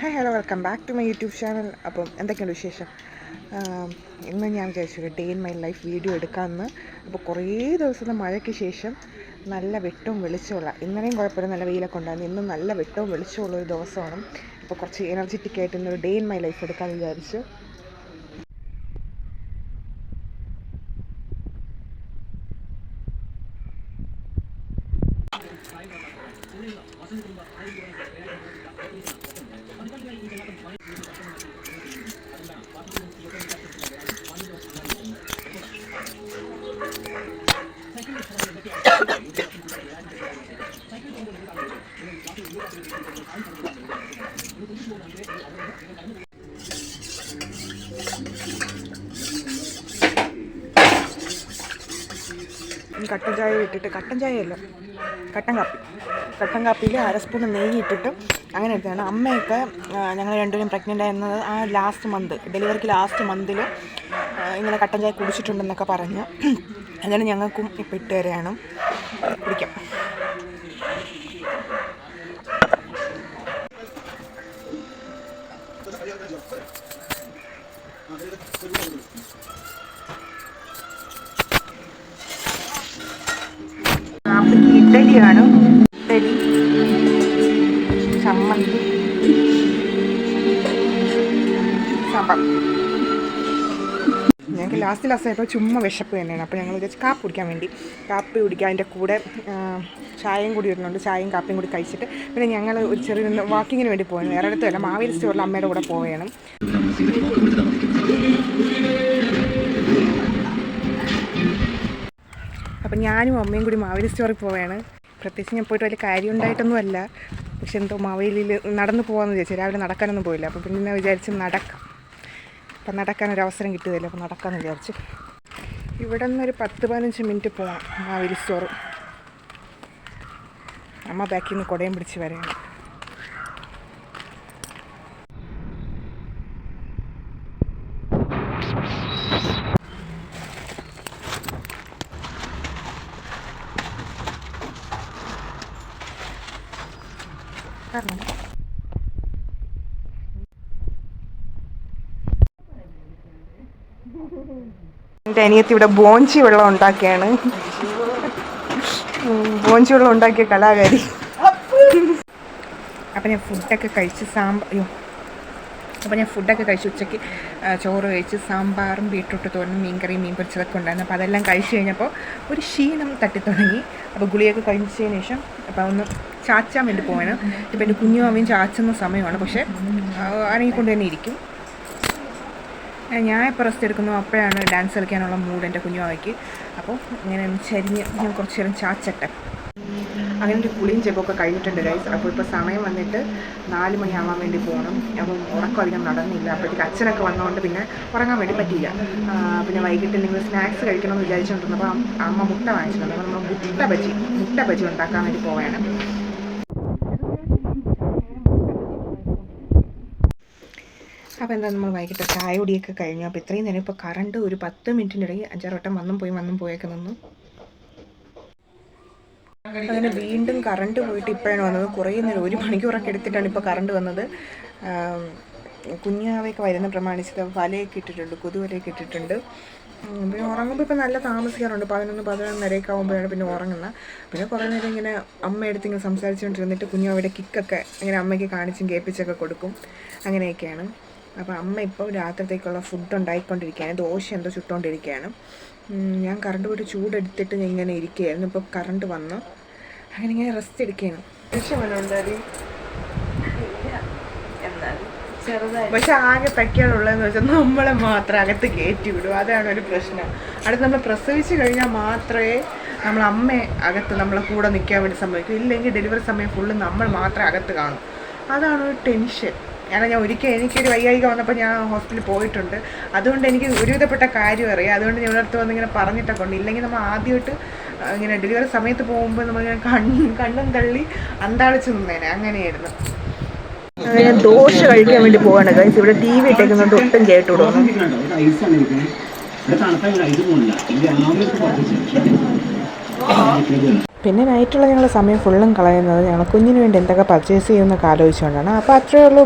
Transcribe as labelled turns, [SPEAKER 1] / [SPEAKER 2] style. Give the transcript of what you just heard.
[SPEAKER 1] Hi hello welcome back to my YouTube channel. അപ്പം എന്തൊക്കെയുണ്ട് വിശേഷം? ഇന്ന് ഞാൻ വിചാരിച്ചു day in my life video എടുക്കാമെന്ന്. അപ്പോൾ കുറേ ദിവസത്തെ മഴയ്ക്ക് ശേഷം നല്ല വെട്ടവും വെളിച്ചമുള്ള, ഇന്നലെയും കുഴപ്പമില്ല, നല്ല വെയിലൊക്കെ ഉണ്ടായിരുന്നു, ഇന്നും നല്ല വെട്ടവും വെളിച്ചമുള്ളൊരു ദിവസമാണ്. അപ്പോൾ കുറച്ച് എനർജറ്റിക് ആയിട്ട് ഇന്നൊരു ഡേ ഇൻ മൈ ലൈഫ് എടുക്കാമെന്ന് വിചാരിച്ചു. കട്ടൻ ചായ ഇട്ടിട്ട്, കട്ടൻ ചായയല്ല, കട്ടൻ കാപ്പിയിൽ 1/2 സ്പൂൺ നെയ്യ് ഇട്ടിട്ട് അങ്ങനെ എടുത്തതാണ്. അമ്മയൊക്കെ ഞങ്ങൾ രണ്ടുപേരും പ്രഗ്നൻ്റ് ആയിരുന്നത് ആ ലാസ്റ്റ് മന്ത്, ഡെലിവറിക്ക് ലാസ്റ്റ് മന്തിൽ ഇങ്ങനെ കട്ടൻ ചായ കുടിച്ചിട്ടുണ്ടെന്നൊക്കെ പറഞ്ഞ്, അങ്ങനെ ഞങ്ങൾക്കും ഇപ്പോൾ ഇട്ട് തരാണ്. കുടിക്കാം. ഇഡ്ഡലിയാണ്, ഇഡ്ഡലി, ചമ്മന്തി, സാമ്പാർ. ഞങ്ങൾക്ക് ലാസ്റ്റ് ആയപ്പോൾ ചുമ്മാ വിശപ്പ് തന്നെയാണ്. അപ്പോൾ ഞങ്ങൾ വിചാരിച്ച് കാപ്പി കുടിക്കാൻ അതിൻ്റെ കൂടെ ചായയും കൂടി ഇടുന്നുണ്ട്. ചായയും കാപ്പിയും കൂടി കഴിച്ചിട്ട് പിന്നെ ഞങ്ങൾ ഒരു ചെറിയ വാക്കിങ്ങിന് വേണ്ടി പോവുകയാണ്. വേറെ അടുത്തല്ല, മാവേലി സ്റ്റോറിൽ അമ്മയുടെ കൂടെ പോവുകയാണ്. അപ്പം ഞാനും അമ്മയും കൂടി മാവേലി സ്റ്റോറിൽ പോവുകയാണ്. പ്രത്യേകിച്ച് ഞാൻ പോയിട്ട് വലിയ കാര്യം ഉണ്ടായിട്ടൊന്നും അല്ല, പക്ഷെ എന്തോ മാവേലിയിൽ നടന്നു പോകാമെന്ന് വിചാരിച്ചു. രാവിലെ നടക്കാനൊന്നും പോയില്ല. അപ്പോൾ പിന്നെ ഞാൻ വിചാരിച്ച് നടക്കാം. അപ്പം നടക്കാനൊരവസരം കിട്ടിയതല്ലേ, അപ്പോൾ നടക്കാമെന്ന് വിചാരിച്ചു. ഇവിടെ നിന്നൊരു 10-15 മിനിറ്റ് പോകണം മാവേലി സ്റ്റോറ്. അമ്മ ബാക്കിൽ നിന്ന് കുടയും പിടിച്ച് വരെയാണ്. എൻ്റെ അനിയത്തി ഇവിടെ ബോഞ്ചി വെള്ളം ഉണ്ടാക്കിയാണ്. ബോഞ്ചി വെള്ളം ഉണ്ടാക്കിയ കലാകാരി. അപ്പം ഞാൻ ഫുഡൊക്കെ കഴിച്ച് ഉച്ചയ്ക്ക് ചോറ് കഴിച്ച് സാമ്പാറും ബീട്രൂട്ട് തോരനും മീൻകറിയും മീൻ പൊരിച്ചതൊക്കെ ഉണ്ടായിരുന്നു. അപ്പോൾ അതെല്ലാം കഴിച്ച് കഴിഞ്ഞപ്പോൾ ഒരു ക്ഷീണം തട്ടിത്തുടങ്ങി. അപ്പോൾ ഗുളിയൊക്കെ കഴിച്ചതിന് ശേഷം അപ്പോൾ ഒന്ന് ചാച്ചാൻ വേണ്ടി പോവാണ്. ഇപ്പോൾ എൻ്റെ കുഞ്ഞും അമ്മയും ചാച്ചുന്ന സമയമാണ്, പക്ഷേ അനങ്ങിക്കൊണ്ട് തന്നെ ഇരിക്കും. ഞാൻ ഇപ്പോൾ റെസ്റ്റ് എടുക്കുന്നു. അപ്പോഴാണ് ഡാൻസ് കളിക്കാനുള്ള മൂഡ് എൻ്റെ കുഞ്ഞുമാവയ്ക്ക്. അപ്പോൾ ഇങ്ങനെ ചരിഞ്ഞ് ഞാൻ കുറച്ച് നേരം ചാച്ചട്ടെ. അങ്ങനെ ഒരു കുളിയും ചെപ്പൊക്കെ കഴിഞ്ഞിട്ടുണ്ട് ഗൈസ്. അപ്പോൾ ഇപ്പോൾ സമയം വന്നിട്ട് 4 മണിയാവാൻ വേണ്ടി പോകണം. അപ്പം ഉറക്കം അധികം നടന്നില്ല. അപ്പോഴത്തേക്ക് അച്ഛനൊക്കെ വന്നതുകൊണ്ട് പിന്നെ ഉറങ്ങാൻ വേണ്ടി പറ്റിയില്ല. പിന്നെ വൈകിട്ട് നിങ്ങൾ സ്നാക്സ് കഴിക്കണമെന്ന് വിചാരിച്ചുകൊണ്ടിരുന്നപ്പോൾ അമ്മ മുട്ട വാങ്ങിച്ചിട്ടുണ്ട്. അപ്പോൾ നമ്മൾ മുട്ട ബജി ഉണ്ടാക്കാൻ വേണ്ടി പോവുകയാണ്. അപ്പോൾ എന്താ, നമ്മൾ വൈകിട്ട് ചായ കുടിയൊക്കെ കഴിഞ്ഞു. അപ്പോൾ ഇത്രയും നേരം ഇപ്പോൾ കറണ്ട് ഒരു 10 മിനിറ്റിനിടയിൽ 5-6 വട്ടം വന്നും പോയൊക്കെ നിന്നു. അങ്ങനെ വീണ്ടും കറണ്ട് പോയിട്ട് ഇപ്പോഴാണ് വന്നത്. കുറേ നേരം 1 മണിക്കൂറൊക്കെ എടുത്തിട്ടാണ് ഇപ്പോൾ കറണ്ട് വന്നത്. കുഞ്ഞാവയൊക്കെ വരുന്ന പ്രമാണിച്ച് വലയൊക്കെ ഇട്ടിട്ടുണ്ട്, കൊതുവലയൊക്കെ ഇട്ടിട്ടുണ്ട്. പിന്നെ ഉറങ്ങുമ്പോൾ ഇപ്പോൾ നല്ല താമസിക്കാറുണ്ട്. 11-11:30 ആകുമ്പോഴാണ് പിന്നെ ഉറങ്ങുന്നത്. പിന്നെ കുറേ നേരം ഇങ്ങനെ അമ്മയെടുത്ത് ഇങ്ങനെ സംസാരിച്ചുകൊണ്ടിരുന്നിട്ട് കുഞ്ഞാവയുടെ കിക്കൊക്കെ ഇങ്ങനെ അമ്മയ്ക്ക് കാണിച്ചും കേൾപ്പിച്ചൊക്കെ കൊടുക്കും. അങ്ങനെയൊക്കെയാണ്. അപ്പോൾ അമ്മ ഇപ്പോൾ രാത്രിത്തേക്കുള്ള ഫുഡ് ഉണ്ടായിക്കൊണ്ടിരിക്കുകയാണ്. ദോശ എന്തോ ചുട്ടുകൊണ്ടിരിക്കുകയാണ്. ഞാൻ കറണ്ട് പോയിട്ട് ചൂടെടുത്തിട്ട് ഞാൻ ഇങ്ങനെ ഇരിക്കുകയായിരുന്നു. ഇപ്പോൾ കറണ്ട് വന്നു. അങ്ങനെ ഇങ്ങനെ റെസ്റ്റ് എടുക്കുകയാണ്. പക്ഷെ ആകെ പറ്റിയാലുള്ളതെന്ന് വെച്ചാൽ നമ്മളെ മാത്രം അകത്ത് കയറ്റി വിടും. അതാണ് ഒരു പ്രശ്നം. അടുത്ത് നമ്മൾ പ്രസവിച്ച് കഴിഞ്ഞാൽ മാത്രമേ നമ്മൾ അമ്മയെ അകത്ത് നമ്മളെ കൂടെ നിൽക്കാൻ വേണ്ടി സമ്മതിക്കും. ഇല്ലെങ്കിൽ ഡെലിവറി സമയം ഫുള്ള് നമ്മൾ മാത്രമേ അകത്ത് കാണും. അതാണ് ഒരു ടെൻഷൻ. കാരണം ഞാൻ എനിക്കൊരു വയ്യായിക വന്നപ്പോൾ ഞാൻ ഹോസ്പിറ്റലിൽ പോയിട്ടുണ്ട്. അതുകൊണ്ട് എനിക്ക് ഒരുവിധപ്പെട്ട കാര്യം അറിയാം. അതുകൊണ്ട് ഞാൻ അടുത്ത് വന്നിങ്ങനെ പറഞ്ഞിട്ടൊക്കെ ഉണ്ട്. ഇല്ലെങ്കിൽ നമ്മൾ ആദ്യമായിട്ട് ഇങ്ങനെ ഡെലിവറി സമയത്ത് പോകുമ്പോൾ നമ്മളിങ്ങനെ കണ്ണും തള്ളി അന്താളിച്ച് നിന്നേനെ. അങ്ങനെയായിരുന്നു. ഞാൻ ദോശ കഴിക്കാൻ വേണ്ടി പോവാണ് ഗൈസ്. ഇവിടെ ടി വി ഇട്ടേക്കുന്നുണ്ട്, ഒട്ടും കേട്ടുവിടും. പിന്നെ നൈറ്റുള്ള ഞങ്ങൾ സമയം ഫുള്ളും കളയുന്നത് ഞങ്ങൾ കുഞ്ഞിന് വേണ്ടി എന്തൊക്കെ പർച്ചേസ് ചെയ്യുമെന്നൊക്കെ ആലോചിച്ചുകൊണ്ടാണ്. അപ്പോൾ അത്രയേ ഉള്ളൂ.